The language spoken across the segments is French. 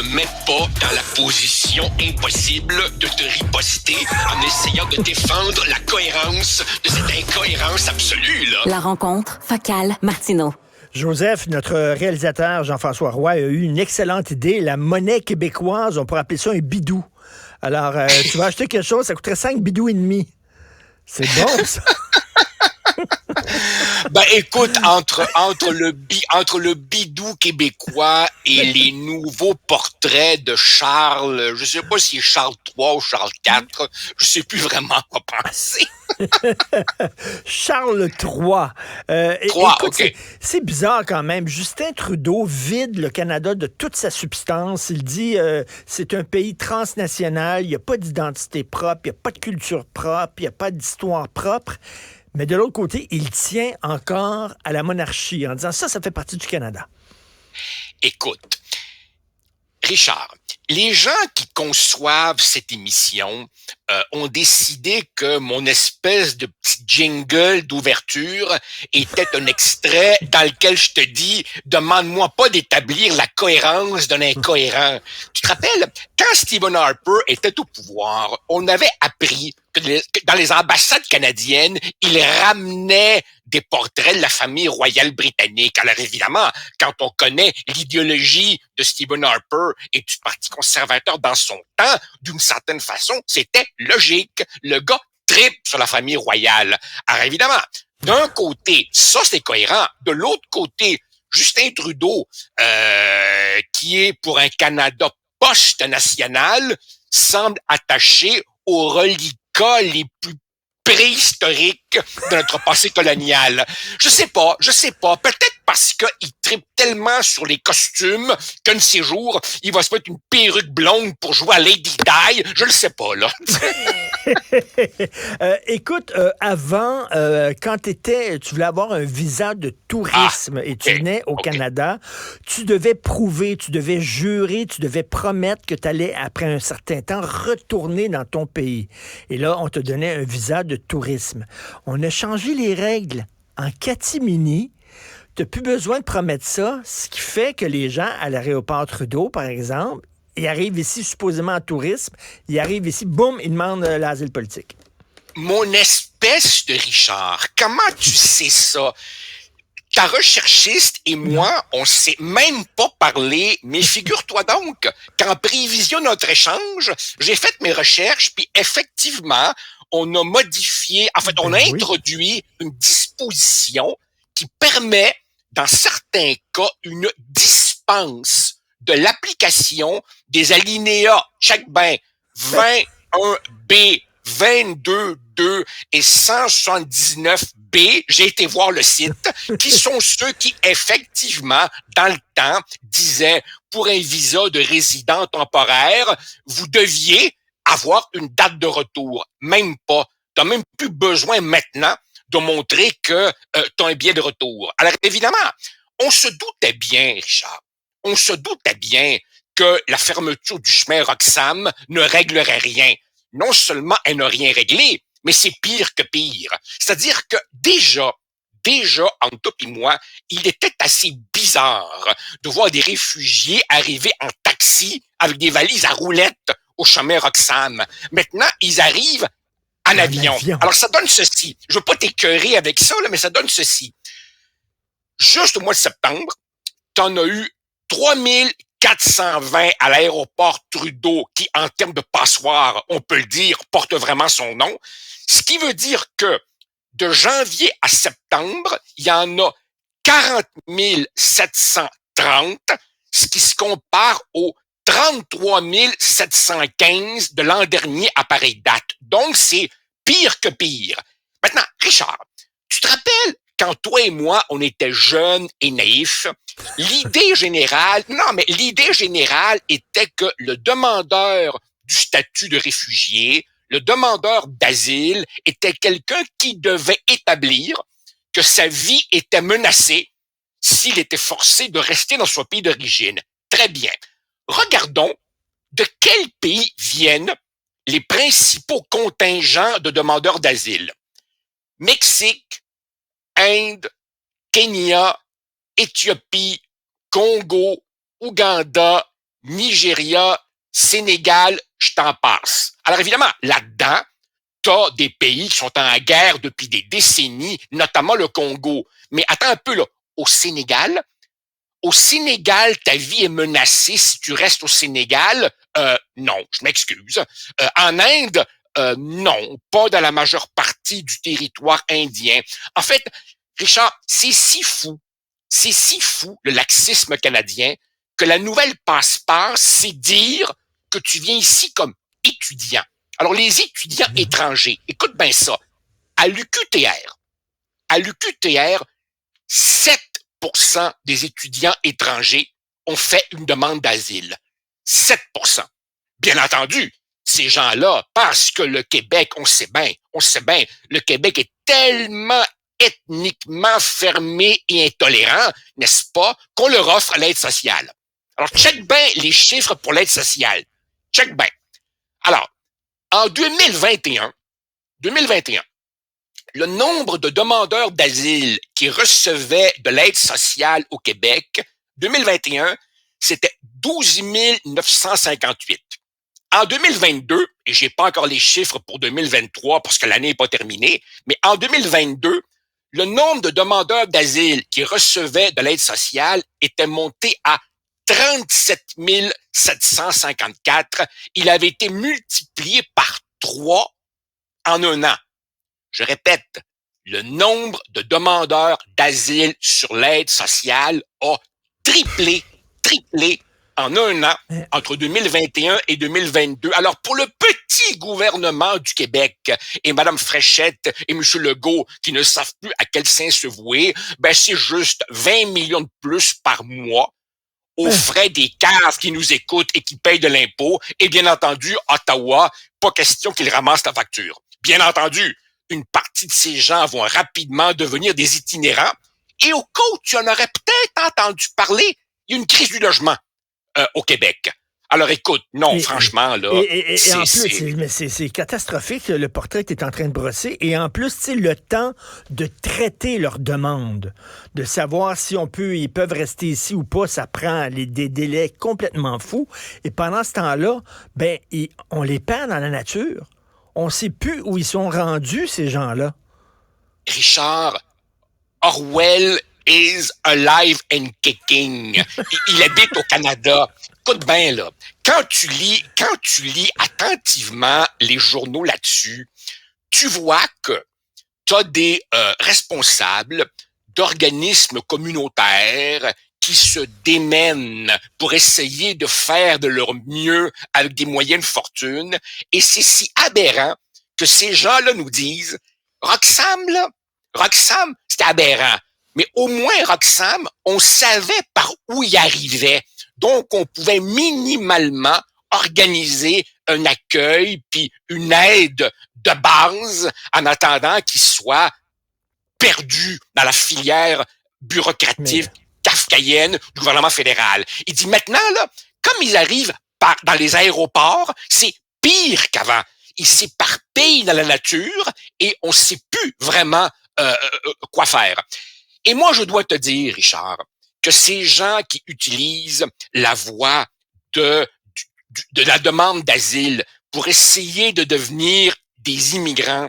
me mets pas dans la position impossible de te riposter en essayant de défendre la cohérence de cette incohérence absolue, là. La rencontre Facal-Martineau. Joseph, notre réalisateur Jean-François Roy a eu une excellente idée. La monnaie québécoise, on pourrait appeler ça un bidou. Alors, tu vas acheter quelque chose, ça coûterait 5 bidous et demi. C'est bon, ça. Ben écoute, entre le bidou québécois et les nouveaux portraits de Charles, je sais pas si c'est Charles III ou Charles IV, je sais plus vraiment quoi penser. Charles III. Trois, écoute, OK. c'est bizarre quand même. Justin Trudeau vide le Canada de toute sa substance. Il dit c'est un pays transnational, il n'y a pas d'identité propre, il n'y a pas de culture propre, il n'y a pas d'histoire propre. Mais de l'autre côté, il tient encore à la monarchie en disant ça fait partie du Canada. Écoute, Richard, les gens qui conçoivent cette émission ont décidé que mon espèce de petit jingle d'ouverture était un extrait dans lequel je te dis « Demande-moi pas d'établir la cohérence d'un incohérent ». Tu te rappelles, quand Stephen Harper était au pouvoir, on avait appris que dans les ambassades canadiennes, il ramenait des portraits de la famille royale britannique. Alors évidemment, quand on connaît l'idéologie de Stephen Harper et du Parti conservateur dans son temps, d'une certaine façon, c'était logique. Le gars tripe sur la famille royale. Alors évidemment, d'un côté, ça c'est cohérent. De l'autre côté, Justin Trudeau, qui est pour un Canada post-national, semble attaché aux reliquats les plus préhistoriques de notre passé colonial. Je sais pas. Peut-être parce qu'il tripe tellement sur les costumes qu'un de ces jours, il va se mettre une perruque blonde pour jouer à Lady Di. Je le sais pas, là. Écoute, avant, quand tu voulais avoir un visa de tourisme et tu venais au Canada, tu devais prouver, tu devais jurer, tu devais promettre que tu allais, après un certain temps, retourner dans ton pays. Et là, on te donnait un visa de tourisme. On a changé les règles en catimini. Tu n'as plus besoin de promettre ça, ce qui fait que les gens à l'aéroport Trudeau, par exemple, ils arrivent ici supposément en tourisme, ils arrivent ici, boum, ils demandent l'asile politique. Mon espèce de Richard, comment tu sais ça? Ta recherchiste et moi, on sait même pas parler, mais figure-toi donc qu'en prévision de notre échange, j'ai fait mes recherches, puis effectivement, on a modifié, en fait, on a introduit une disposition qui permet, dans certains cas, une dispense de l'application des alinéas, check ben, 21B, 22.2 et 179B, j'ai été voir le site, qui sont ceux qui, effectivement, dans le temps, disaient, pour un visa de résident temporaire, vous deviez avoir une date de retour. Même pas. T'as même plus besoin maintenant de montrer que t'as un billet de retour. Alors, évidemment, on se doutait bien, Richard, on se doutait bien que la fermeture du chemin Roxham ne réglerait rien. Non seulement elle n'a rien réglé, mais c'est pire que pire. C'est-à-dire que déjà, entre toi et moi, il était assez bizarre de voir des réfugiés arriver en taxi avec des valises à roulettes au chemin Roxham. Maintenant, ils arrivent en avion. Alors, ça donne ceci. Je veux pas t'écœurer avec ça, là, mais ça donne ceci. Juste au mois de septembre, t'en as eu 3420 à l'aéroport Trudeau, qui, en termes de passoire, on peut le dire, porte vraiment son nom. Ce qui veut dire que de janvier à septembre, il y en a 40 730, ce qui se compare aux 33 715 de l'an dernier à pareille date. Donc, c'est pire que pire. Maintenant, Richard, tu te rappelles quand toi et moi, on était jeunes et naïfs, l'idée générale était que le demandeur du statut de réfugié, le demandeur d'asile, était quelqu'un qui devait établir que sa vie était menacée s'il était forcé de rester dans son pays d'origine. Très bien. Regardons de quel pays viennent les principaux contingents de demandeurs d'asile. Mexique, Inde, Kenya, Éthiopie, Congo, Ouganda, Nigeria, Sénégal, je t'en passe. Alors évidemment, là-dedans, t'as des pays qui sont en guerre depuis des décennies, notamment le Congo. Mais attends un peu, là. Au Sénégal, ta vie est menacée si tu restes au Sénégal. Non, je m'excuse. En Inde, non, pas dans la majeure partie du territoire indien. En fait, Richard, c'est si fou, le laxisme canadien, que la nouvelle passe-passe, c'est dire que tu viens ici comme étudiant. Alors, les étudiants étrangers, écoute bien ça, à l'UQTR, à l'UQTR, 7% des étudiants étrangers ont fait une demande d'asile. 7%. Bien entendu, ces gens-là, parce que le Québec, on sait bien, le Québec est tellement ethniquement fermé et intolérant, n'est-ce pas, qu'on leur offre l'aide sociale. Alors, check bien les chiffres pour l'aide sociale. Check bien. Alors, en 2021, le nombre de demandeurs d'asile qui recevaient de l'aide sociale au Québec, 2021, c'était 12 958. En 2022, et j'ai pas encore les chiffres pour 2023 parce que l'année n'est pas terminée, mais en 2022, le nombre de demandeurs d'asile qui recevaient de l'aide sociale était monté à 37 754. Il avait été multiplié par 3 en un an. Je répète, le nombre de demandeurs d'asile sur l'aide sociale a triplé en un an entre 2021 et 2022. Alors, pour le petit gouvernement du Québec et Mme Fréchette et M. Legault qui ne savent plus à quel sein se vouer, ben c'est juste 20 millions de plus par mois aux frais des caves qui nous écoutent et qui payent de l'impôt. Et bien entendu, Ottawa, pas question qu'ils ramassent la facture. Bien entendu, une partie de ces gens vont rapidement devenir des itinérants. Et au cas où tu en aurais peut-être entendu parler, il y a une crise du logement au Québec. Alors écoute, non, franchement, là, et en plus, c'est catastrophique, le portrait que tu es en train de brosser. Et en plus, tu sais, le temps de traiter leurs demandes, de savoir si ils peuvent rester ici ou pas, ça prend des délais complètement fous. Et pendant ce temps-là, on les perd dans la nature. On ne sait plus où ils sont rendus, ces gens-là. Richard, Orwell is alive and kicking. Il habite au Canada. Écoute bien, là. Quand tu lis attentivement les journaux là-dessus, tu vois que tu as des responsables d'organismes communautaires qui se démènent pour essayer de faire de leur mieux avec des moyennes fortunes. Et c'est si aberrant que ces gens-là nous disent, Roxham, c'était aberrant. Mais au moins, Roxham, on savait par où il arrivait. Donc, on pouvait minimalement organiser un accueil puis une aide de base en attendant qu'ils soient perdus dans la filière bureaucratique kafkaïenne du gouvernement fédéral. Il dit maintenant, là, comme ils arrivent dans les aéroports, c'est pire qu'avant. Ils s'éparpillent dans la nature et on ne sait plus vraiment quoi faire. Et moi, je dois te dire, Richard, que ces gens qui utilisent la voie de la demande d'asile pour essayer de devenir des immigrants,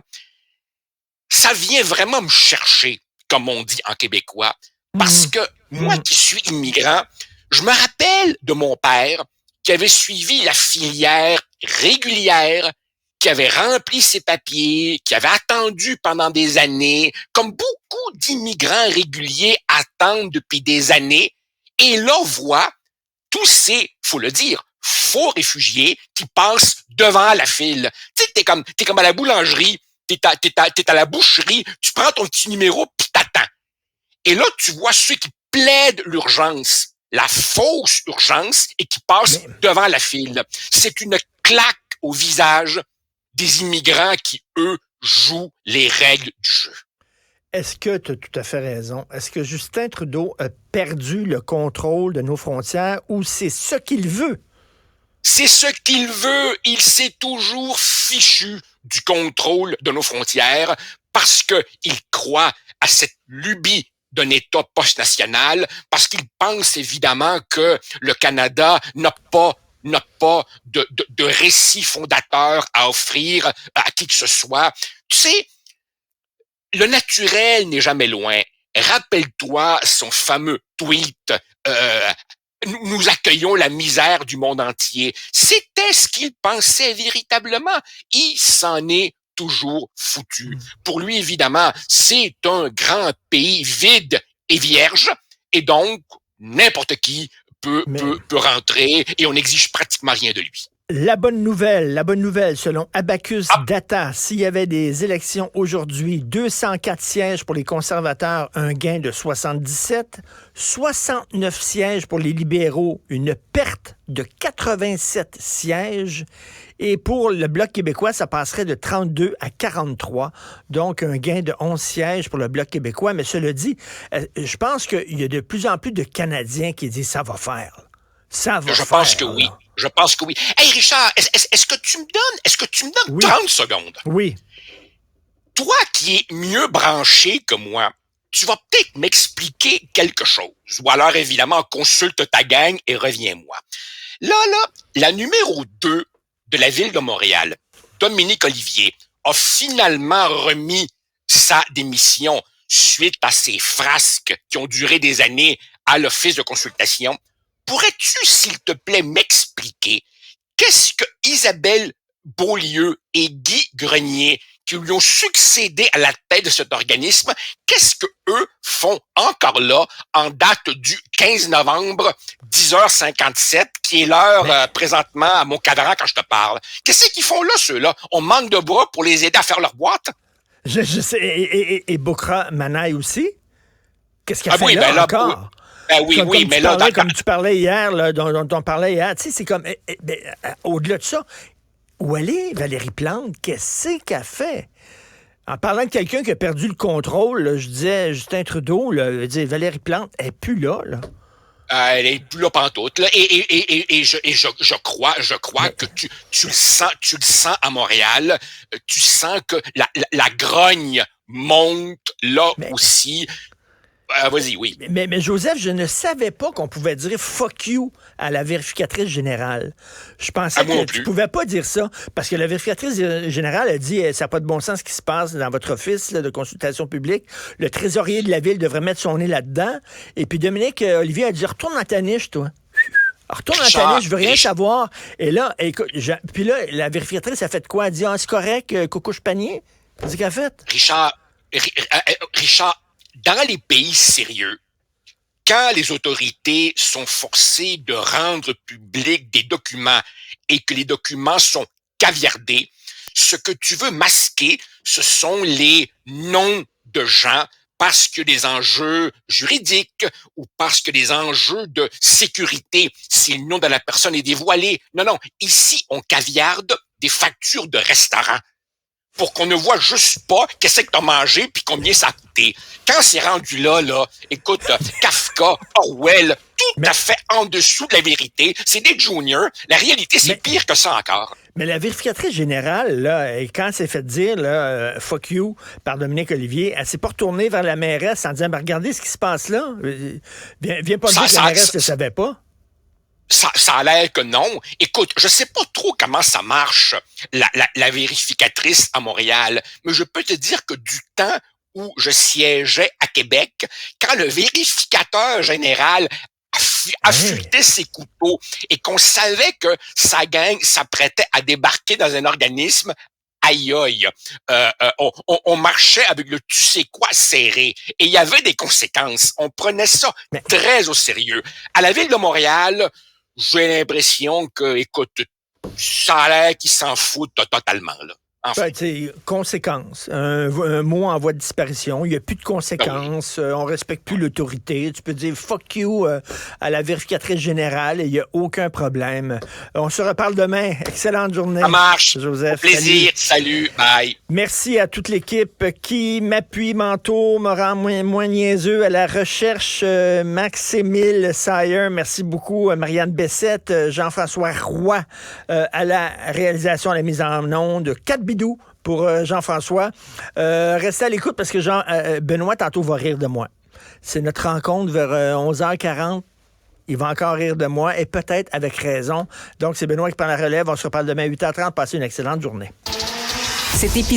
ça vient vraiment me chercher, comme on dit en québécois, parce que moi qui suis immigrant, je me rappelle de mon père qui avait suivi la filière régulière, qui avait rempli ses papiers, qui avait attendu pendant des années, comme beaucoup d'immigrants réguliers attendent depuis des années, et là voit tous ces, faut le dire, faux réfugiés qui passent devant la file. Tu sais, t'es comme à la boulangerie, t'es à la boucherie, tu prends ton petit numéro puis t'attends. Et là, tu vois ceux qui plaident l'urgence, la fausse urgence, et qui passent devant la file. C'est une claque au visage des immigrants qui, eux, jouent les règles du jeu. Est-ce que tu as tout à fait raison? Est-ce que Justin Trudeau a perdu le contrôle de nos frontières ou c'est ce qu'il veut? C'est ce qu'il veut. Il s'est toujours fichu du contrôle de nos frontières parce qu'il croit à cette lubie d'un État post-national parce qu'ils pensent évidemment que le Canada n'a pas de récit fondateur à offrir à qui que ce soit. Tu sais, le naturel n'est jamais loin. Rappelle-toi son fameux tweet nous accueillons la misère du monde entier. C'était ce qu'il pensait véritablement. Il s'en est toujours foutu. Pour lui, évidemment, c'est un grand pays vide et vierge, et donc n'importe qui peut rentrer et on n'exige pratiquement rien de lui. La bonne nouvelle, selon Abacus Data, s'il y avait des élections aujourd'hui, 204 sièges pour les conservateurs, un gain de 77, 69 sièges pour les libéraux, une perte de 87 sièges, et pour le Bloc québécois, ça passerait de 32 à 43, donc un gain de 11 sièges pour le Bloc québécois. Mais cela dit, je pense qu'il y a de plus en plus de Canadiens qui disent « ça va faire ». Je pense que oui. Je pense que oui. Hey Richard, est-ce que tu me donnes 30 secondes? Oui. Toi qui es mieux branché que moi, tu vas peut-être m'expliquer quelque chose. Ou alors, évidemment, consulte ta gang et reviens-moi. Là, la numéro 2 de la ville de Montréal, Dominique Olivier, a finalement remis sa démission suite à ces frasques qui ont duré des années à l'Office de consultation. Pourrais-tu, s'il te plaît, m'expliquer qu'est-ce que Isabelle Beaulieu et Guy Grenier, qui lui ont succédé à la tête de cet organisme, qu'est-ce que eux font encore là en date du 15 novembre, 10h57, qui est l'heure présentement à mon cadran quand je te parle? Qu'est-ce qu'ils font là, ceux-là? On manque de bras pour les aider à faire leur boîte? Je sais. Et Bokra Manaï aussi? Qu'est-ce qu'elle fait là encore? Comme tu parlais hier, là, dont on parlait hier, tu sais, c'est comme, au-delà de ça, où elle est, Valérie Plante? Qu'est-ce qu'elle fait? En parlant de quelqu'un qui a perdu le contrôle, là, je disais, Justin Trudeau, là, Valérie Plante, elle n'est plus là. Elle est plus là pantoute, là. Et je crois que tu le sens à Montréal. Tu sens que la grogne monte là aussi. Vas-y, oui. Mais Joseph, je ne savais pas qu'on pouvait dire « fuck you » à la vérificatrice générale. Je pensais que tu pouvais pas dire ça, parce que la vérificatrice générale a dit « ça n'a pas de bon sens ce qui se passe dans votre office là, de consultation publique. Le trésorier de la ville devrait mettre son nez là-dedans. » Et puis Dominique Olivier a dit « retourne dans ta niche, toi. » Retourne dans ta niche, je veux rien savoir. Et là, écoute, puis là, la vérificatrice a fait quoi? Elle a dit « c'est correct, coucouche panier. » C'est ce qu'elle a fait. Richard, dans les pays sérieux, quand les autorités sont forcées de rendre publics des documents et que les documents sont caviardés, ce que tu veux masquer, ce sont les noms de gens parce que des enjeux juridiques ou parce que des enjeux de sécurité, si le nom de la personne est dévoilé. Non, ici, on caviarde des factures de restaurants pour qu'on ne voit juste pas qu'est-ce que t'as mangé puis combien ça a coûté. Quand c'est rendu là, écoute, Kafka, Orwell, tout à fait en dessous de la vérité. C'est des juniors. La réalité, c'est pire que ça encore. Mais la vérificatrice générale, là, quand elle s'est fait dire « fuck you » par Dominique Olivier, elle s'est pas retournée vers la mairesse en disant « regardez ce qui se passe là. Viens pas dire que la mairesse ne savait pas. » Ça a l'air que non. Écoute, je sais pas trop comment ça marche, la vérificatrice à Montréal, mais je peux te dire que du temps où je siégeais à Québec, quand le vérificateur général affûtait ses couteaux et qu'on savait que sa gang s'apprêtait à débarquer dans un organisme, aïe aïe, on marchait avec le tu sais quoi serré et il y avait des conséquences. On prenait ça très au sérieux. À la ville de Montréal, j'ai l'impression que, écoute, ça a l'air qu'ils s'en foutent totalement, là. Enfin. Conséquences. Un mot en voie de disparition. Il n'y a plus de conséquences. On respecte plus l'autorité. Tu peux dire fuck you à la vérificatrice générale et il n'y a aucun problème. On se reparle demain. Excellente journée. Ça marche. Joseph. Au plaisir. Salut. Bye. Merci à toute l'équipe qui m'appuie, m'entoure, me rend moins niaiseux à la recherche. Max-Émile Sayer. Merci beaucoup. Marianne Bessette. Jean-François Roy à la réalisation, à la mise en onde. 4 bidous pour Jean-François. Restez à l'écoute parce que Benoît, tantôt, va rire de moi. C'est notre rencontre vers 11h40. Il va encore rire de moi, et peut-être avec raison. Donc, c'est Benoît qui prend la relève. On se reparle demain à 8h30. Passez une excellente journée. Cet épisode